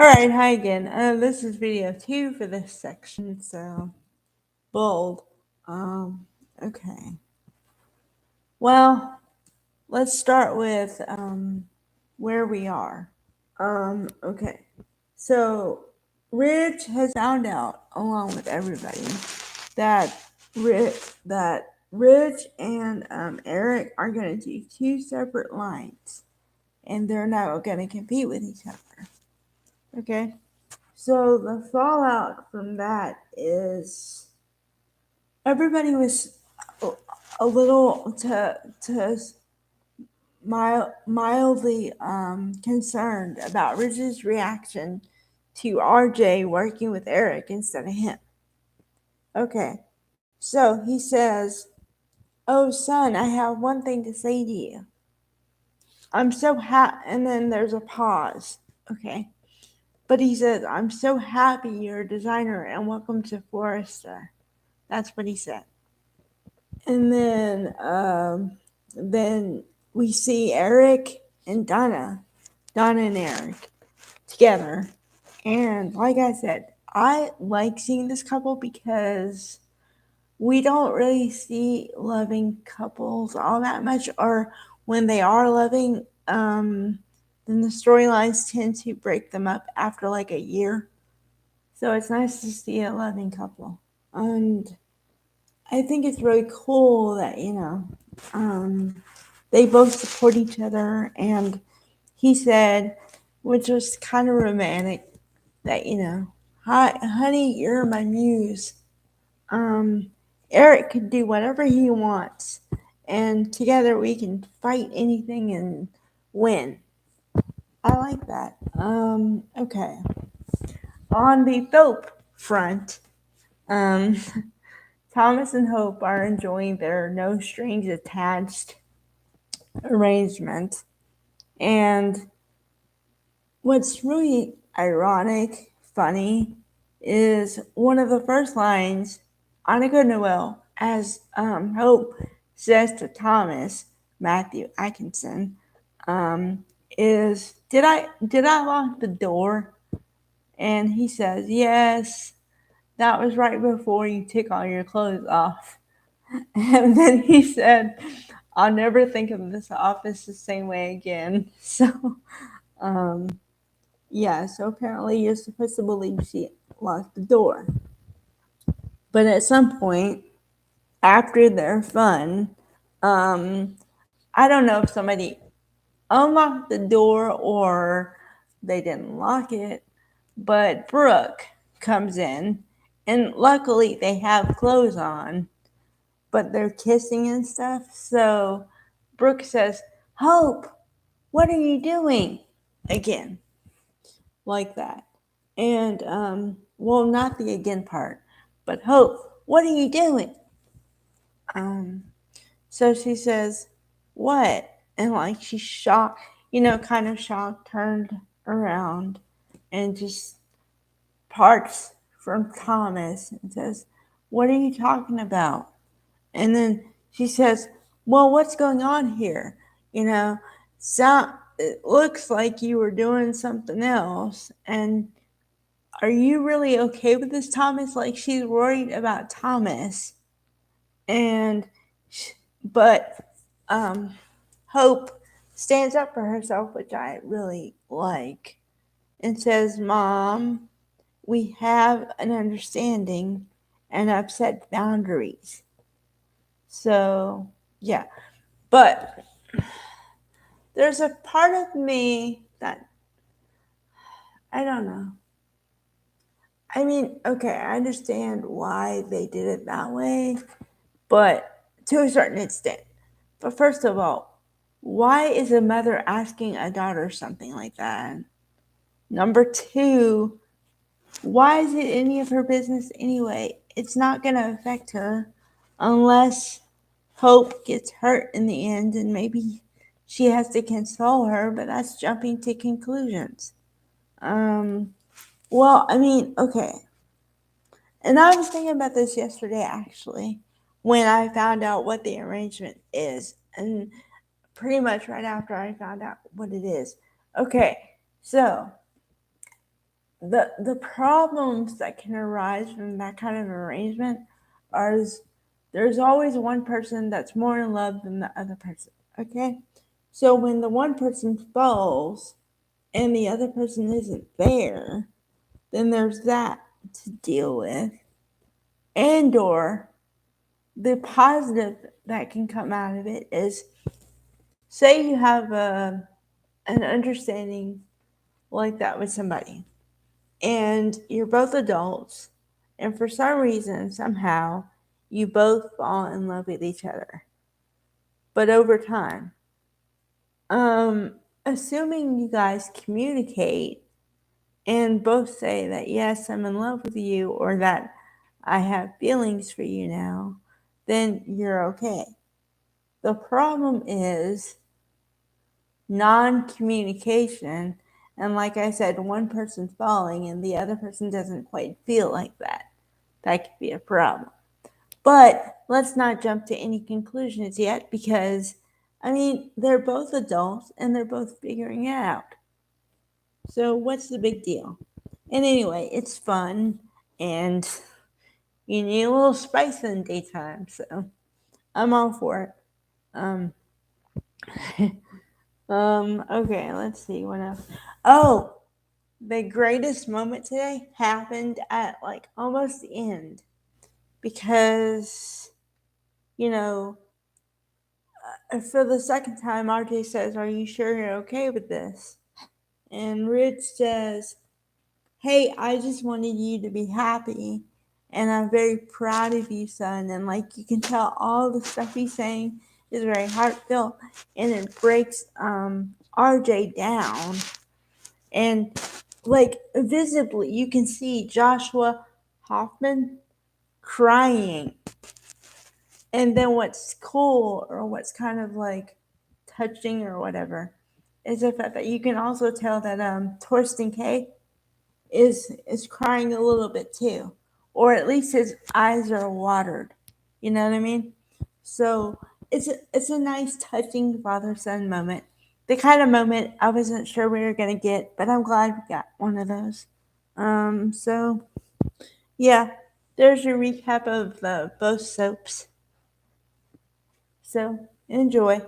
Alright, hi again. This is video 2 for this section, so bold. Okay. Well, let's start with where we are. Okay. So, Rich has found out, along with everybody, that Rich and Eric are going to do two separate lines, and they're now going to compete with each other. Okay? So the fallout from that is everybody was a little to mildly concerned about Rich's reaction to RJ working with Eric instead of him. Okay, so he says, "Oh son, I have one thing to say to you. I'm so happy." And then there's a pause. Okay. But he says, "I'm so happy you're a designer and welcome to Forrester." That's what he said. And then we see Eric and Donna and Eric together. And like I said, I like seeing this couple because we don't really see loving couples all that much, or when they are loving, then the storylines tend to break them up after like a year. So it's nice to see a loving couple. And I think it's really cool that, they both support each other. And he said, which was kind of romantic, that, "Hi, honey, you're my muse. Eric can do whatever he wants, and together we can fight anything and win." I like that. Okay. On the Thope front, um, Thomas and Hope are enjoying their no strings attached arrangement. And what's really ironic, funny, is one of the first lines Annika Noel, as Hope says to Thomas, Matthew Atkinson, is, did I lock the door? And he says, "Yes, that was right before you took all your clothes off." And then he said, "I'll never think of this office the same way again." So, yeah, so apparently you're supposed to believe she locked the door. But at some point, after their fun, I don't know if somebody unlocked the door or they didn't lock it, but Brooke comes in, and luckily they have clothes on, but they're kissing and stuff. So Brooke says, "Hope, what are you doing?" Again, like that. And, well, not the again part, but, "Hope, what are you doing?" Um, so she says, "What?" And like she's shocked, kind of shocked, turned around and just parts from Thomas and says, "What are you talking about?" And then she says, "Well, what's going on here? It looks like you were doing something else. And are you really okay with this, Thomas?" Like she's worried about Thomas. And, but Hope stands up for herself, which I really like, and says, "Mom, we have an understanding and I've set boundaries." So, yeah. But there's a part of me that, I don't know. I mean, okay, I understand why they did it that way, but to a certain extent. But first of all, why is a mother asking a daughter something like that? Number two, why is it any of her business anyway? It's not going to affect her unless Hope gets hurt in the end, and maybe she has to console her, but that's jumping to conclusions. Well, I mean, okay. And I was thinking about this yesterday, actually, when I found out what the arrangement is, and pretty much right after I found out what it is. Okay, so the problems that can arise from that kind of arrangement are there's always one person that's more in love than the other person. Okay, so when the one person falls and the other person isn't there, then there's that to deal with. And or the positive that can come out of it is, say you have an understanding like that with somebody, and you're both adults, and for some reason, somehow, you both fall in love with each other. But over time, assuming you guys communicate and both say that, yes, I'm in love with you, or that I have feelings for you now, then you're okay. The problem is non communication. And like I said, one person's falling and the other person doesn't quite feel like that. That could be a problem. But let's not jump to any conclusions yet, because, I mean, they're both adults and they're both figuring it out. So what's the big deal? And anyway, it's fun and you need a little spice in the daytime. So I'm all for it. Um, okay, let's see what else. Oh, the greatest moment today happened at like almost the end, because, you know, for the second time, RJ says, "Are you sure you're okay with this?" And Rich says, "Hey, I just wanted you to be happy, and I'm very proud of you, son." And like you can tell, all the stuff he's saying is very heartfelt, and it breaks RJ down. And like visibly, you can see Joshua Hoffman crying. And then what's cool, or what's kind of like touching or whatever, is the fact that you can also tell that Torsten K is crying a little bit too, or at least his eyes are watered. You know what I mean? So it's a nice, touching father son moment. The kind of moment I wasn't sure we were gonna get, but I'm glad we got one of those. So yeah, there's your recap of both soaps. So enjoy.